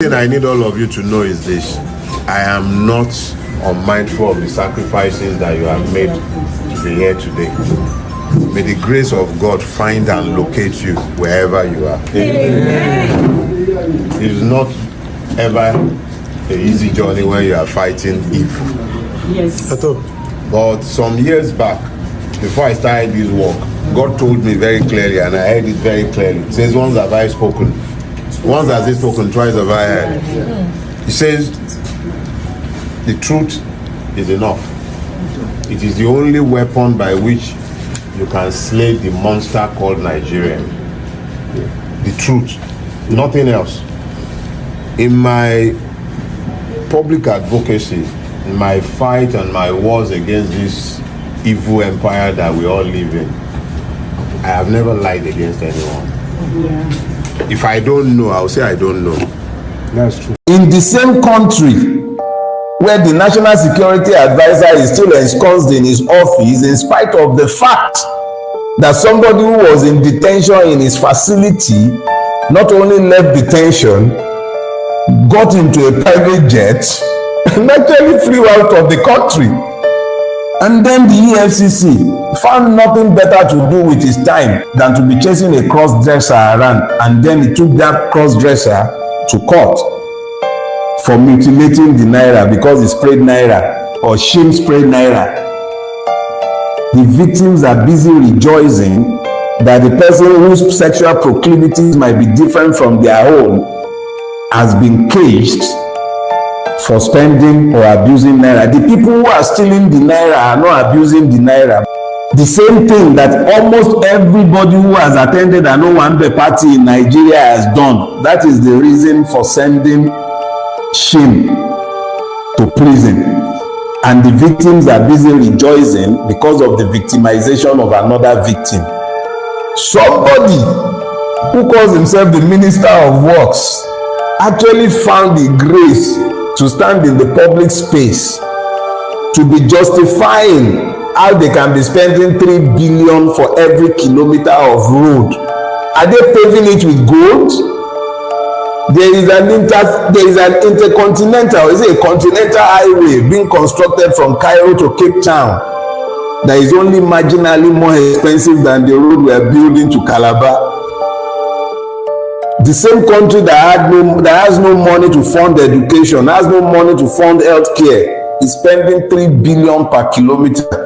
thing I need all of you to know is this. I am not unmindful of the sacrifices that you have made to be here today. May the grace of God find and locate you wherever you are. It is not ever an easy journey when you are fighting evil. Yes. But some years back, before I started this work, God told me very clearly, and I heard it very clearly. He says, once have I spoken. Once has he spoken, twice have I heard. He says, the truth is enough. It is the only weapon by which you can slay the monster called Nigeria. The truth, nothing else. In my public advocacy, in my fight and my wars against this evil empire that we all live in, I have never lied against anyone. If I don't know, I'll say I don't know. That's true. In the same country where the National Security Advisor is still ensconced in his office, in spite of the fact that somebody who was in detention in his facility not only left detention, got into a private jet, and actually flew out of the country. And then the EFCC found nothing better to do with his time than to be chasing a cross-dresser around, and then he took that cross-dresser to court for mutilating the naira because he sprayed naira, or shame sprayed naira. The victims are busy rejoicing that the person whose sexual proclivities might be different from their own has been caged for spending or abusing naira. The people who are stealing the naira are not abusing the naira. The same thing that almost everybody who has attended an Owambe party in Nigeria has done. That is the reason for sending shame to prison. And the victims are busy rejoicing because of the victimization of another victim. Somebody who calls himself the Minister of Works actually found the grace to stand in the public space to be justifying how they can be spending 3 billion for every kilometer of road. Are they paving it with gold? There is an intercontinental, is it a continental highway being constructed from Cairo to Cape Town that is only marginally more expensive than the road we are building to Calabar. The same country that has no money to fund education, has no money to fund healthcare, is spending 3 billion per kilometer.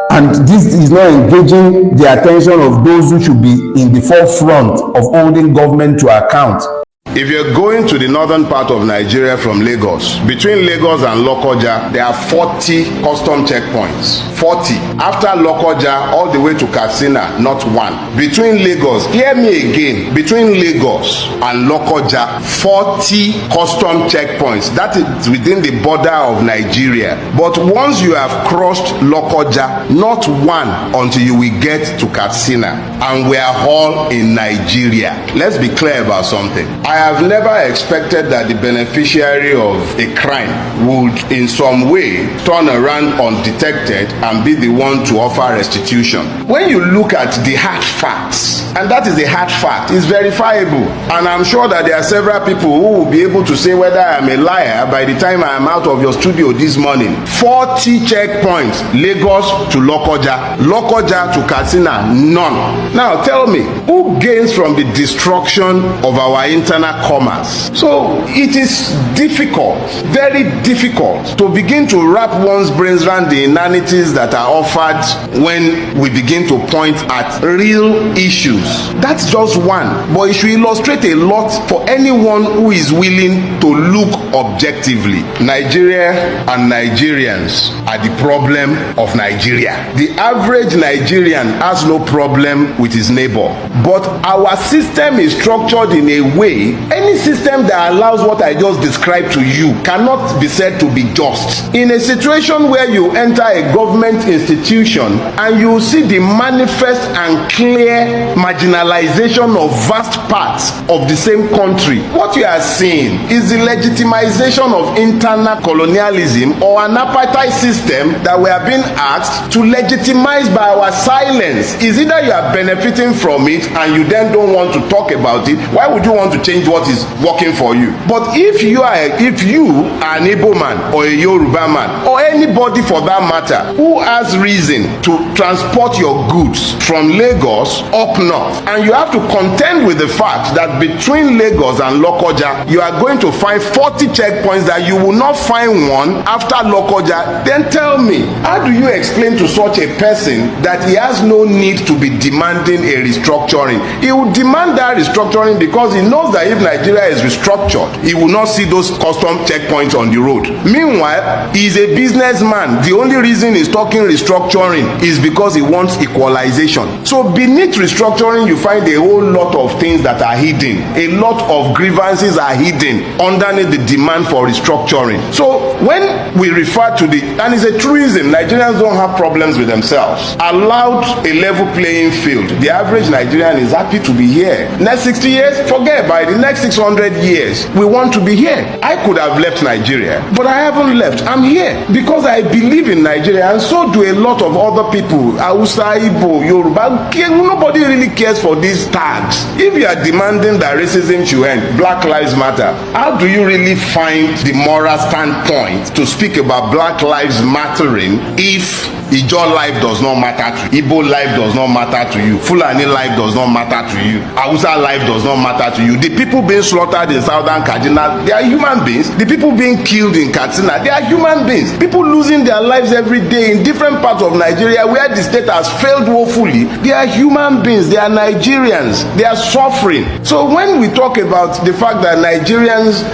And this is not engaging the attention of those who should be in the forefront of holding government to account. If you're going to the northern part of Nigeria from Lagos, between Lagos and Lokoja, there are 40 custom checkpoints. 40. After Lokoja, all the way to Katsina, not one. Between Lagos, hear me again, between Lagos and Lokoja, 40 custom checkpoints. That is within the border of Nigeria. But once you have crossed Lokoja, not one until you will get to Katsina. And we are all in Nigeria. Let's be clear about something. I have never expected that the beneficiary of a crime would in some way turn around undetected and be the one to offer restitution. When you look at the hard facts, and that is a hard fact, it's verifiable, and I'm sure that there are several people who will be able to say whether I am a liar by the time I am out of your studio this morning. 40 checkpoints, Lagos to Lokoja, Lokoja to Katsina, none. Now tell me, who gains from the destruction of our internal commerce? So it is difficult, very difficult, to begin to wrap one's brains around the inanities that are offered when we begin to point at real issues. That's just one, but it should illustrate a lot for anyone who is willing to look objectively. Nigeria and Nigerians are the problem of Nigeria. The average Nigerian has no problem with his neighbor, but our system is structured in a way, any system that allows what I just described to you cannot be said to be just. In a situation where you enter a government institution and you see the manifest and clear marginalization of vast parts of the same country. What you are seeing is the legitimization of internal colonialism or an apartheid system that we are being asked to legitimize by our silence. Is either you are benefiting from it and you then don't want to talk about it. Why would you want to change what is working for you? But if you are an Igbo man or a Yoruba man or anybody for that matter who has reason to transport your goods from Lagos up north, and you have to contend with the fact that between Lagos and Lokoja you are going to find 40 checkpoints that you will not find one after Lokoja, then tell me, how do you explain to such a person that he has no need to be demanding a restructuring? He will demand that restructuring because he knows that if Nigeria is restructured, he will not see those custom checkpoints on the road. Meanwhile, he is a businessman. The only reason he's talking restructuring is because he wants equalization. So beneath restructuring, you find a whole lot of things that are hidden. A lot of grievances are hidden underneath the demand for restructuring. So when we refer to the, and it's a truism, Nigerians don't have problems with themselves. Allowed a level playing field, the average Nigerian is happy to be here. Next 60 years, forget about it. The next 600 years, we want to be here. I could have left Nigeria, but I haven't left. I'm here because I believe in Nigeria, and so do a lot of other people. Hausa, Igbo, Yoruba. Nobody really cares for these tags. If you are demanding that racism should end, Black Lives Matter, how do you really find the moral standpoint to speak about Black Lives Mattering if Ijaw life does not matter to you, Igbo life does not matter to you, Fulani life does not matter to you, Hausa life does not matter to you? The people being slaughtered in southern Kaduna, they are human beings. The people being killed in Katsina, they are human beings. People losing their lives every day in different parts of Nigeria where the state has failed woefully, they are human beings. They are Nigerians. They are suffering. So when we talk about the fact that Nigerians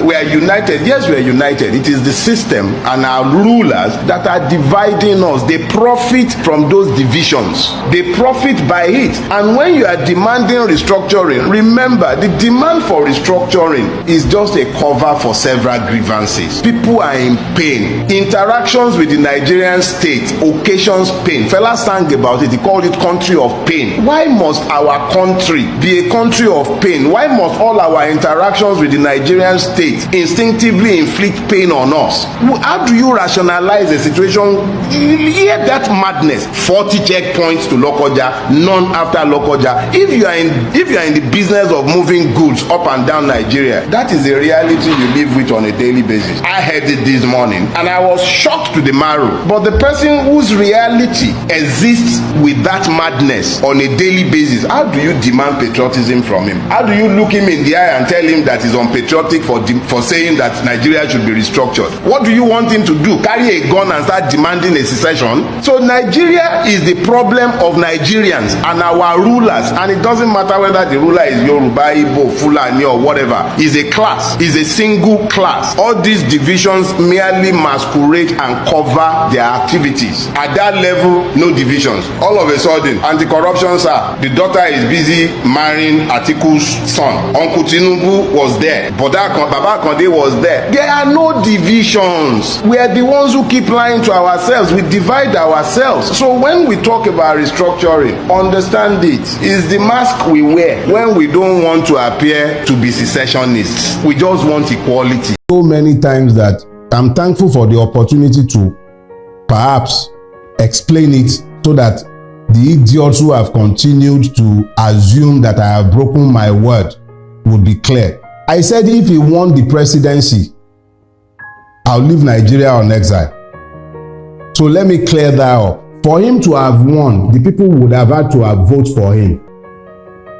we are united, yes, we are united. It is the system and our rulers that are dividing us. They profit from those divisions. They profit by it. And when you are demanding restructuring, remember the demand for restructuring is just a cover for several grievances. People are in pain. Interactions with the Nigerian state occasions pain. Fela sang about it. He called it country of pain. Why must our country be a country of pain? Why must all our interactions with the Nigerian state instinctively inflict pain on us? How do you rationalize a situation? Hear that madness. 40 checkpoints to Lokoja, none after Lokoja. If you are in the business of moving goods up and down Nigeria, that is a reality you live with on a daily basis. I heard it this morning and I was shocked to the marrow. But the person whose reality exists with that madness on a daily basis, how do you demand patriotism from him? How do you look him in the eye and tell him that he's unpatriotic for saying that Nigeria should be restructured? What do you want him to do? Carry a gun and start demanding a secession? So Nigeria is the problem of Nigerians and our rulers, and it doesn't matter whether the ruler is Yoruba, Igbo, Fulani or whatever. Is a class, is a single class. All these divisions merely masquerade and cover their activities. At that level, no divisions. All of a sudden, anti-corruption sir, the daughter is busy marrying Atiku's son. Uncle Tinubu was there, Baba Akande was there. There are no divisions. We are the ones who keep lying to ourselves. We divide ourselves. So when we talk about restructuring, understand it is the mask we wear when we don't want to appear to be secessionists. We just want equality. So many times that I'm thankful for the opportunity to perhaps explain it so that the idiots who have continued to assume that I have broken my word would be clear. I said if he won the presidency, I'll leave Nigeria on exile. So let me clear that up. For him to have won, the people would have had to have voted for him.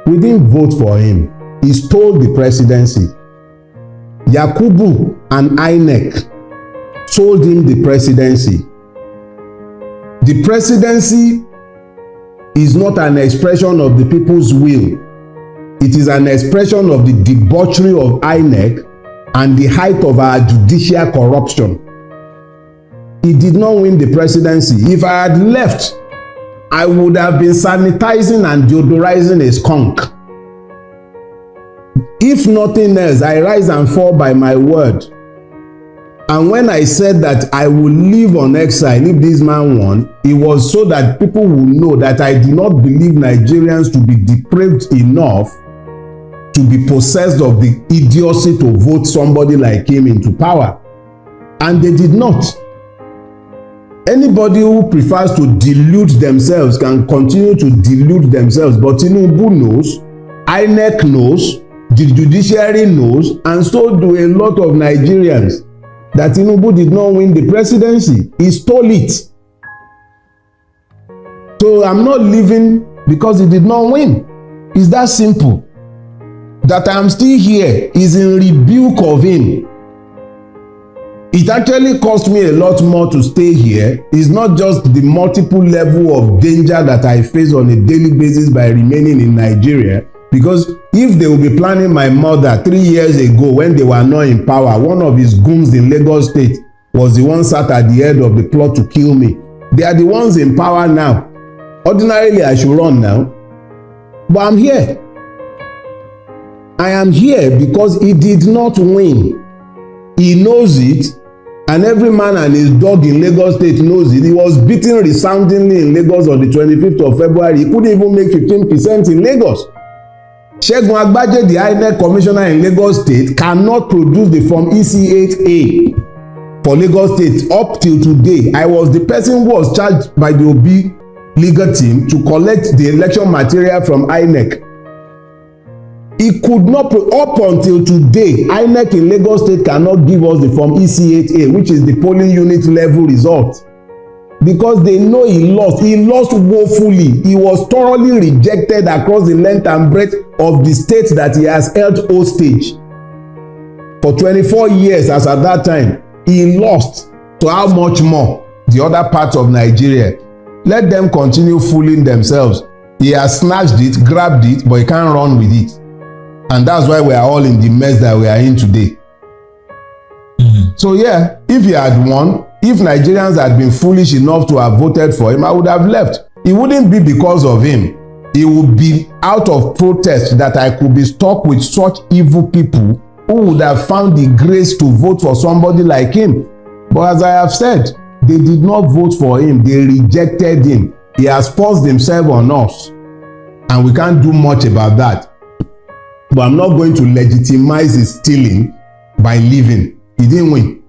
We didn't vote for him. He stole the presidency. Yakubu and INEC sold him the presidency. The presidency is not an expression of the people's will. It is an expression of the debauchery of INEC and the height of our judicial corruption. He did not win the presidency. If I had left, I would have been sanitizing and deodorizing a skunk. If nothing else, I rise and fall by my word. And when I said that I will live on exile if this man won, it was so that people will know that I do not believe Nigerians to be depraved enough to be possessed of the idiocy to vote somebody like him into power. And they did not. Anybody who prefers to delude themselves can continue to delude themselves, but Tinubu knows, INEC knows, the judiciary knows, and so do a lot of Nigerians, that Tinubu did not win the presidency. He stole it. So I'm not leaving because he did not win. It's that simple. That I'm still here is in rebuke of him. It actually cost me a lot more to stay here. It's not just the multiple level of danger that I face on a daily basis by remaining in Nigeria. Because if they will be planning my murder 3 years ago when they were not in power, one of his goons in Lagos State was the one sat at the head of the plot to kill me. They are the ones in power now. Ordinarily, I should run now. But I'm here. I am here because he did not win. He knows it, and every man and his dog in Lagos State knows it. He was beaten resoundingly in Lagos on the 25th of February. He couldn't even make 15% in Lagos. Segun Agbaje, the INEC commissioner in Lagos State, cannot produce the form EC8A for Lagos State up till today. I was the person who was charged by the Obi legal team to collect the election material from INEC. He could not, up until today, INEC in Lagos State cannot give us the form EC8A, which is the polling unit level result. Because they know he lost. He lost woefully. He was thoroughly rejected across the length and breadth of the state that he has held hostage. For 24 years as at that time, he lost. So how much more the other parts of Nigeria? Let them continue fooling themselves. He has snatched it, grabbed it, but he can't run with it. And that's why we are all in the mess that we are in today. So yeah, if he had won, if Nigerians had been foolish enough to have voted for him, I would have left. It wouldn't be because of him. It would be out of protest that I could be stuck with such evil people who would have found the grace to vote for somebody like him. But as I have said, they did not vote for him. They rejected him. He has forced himself on us. And we can't do much about that. But I'm not going to legitimize his stealing by leaving. He didn't win.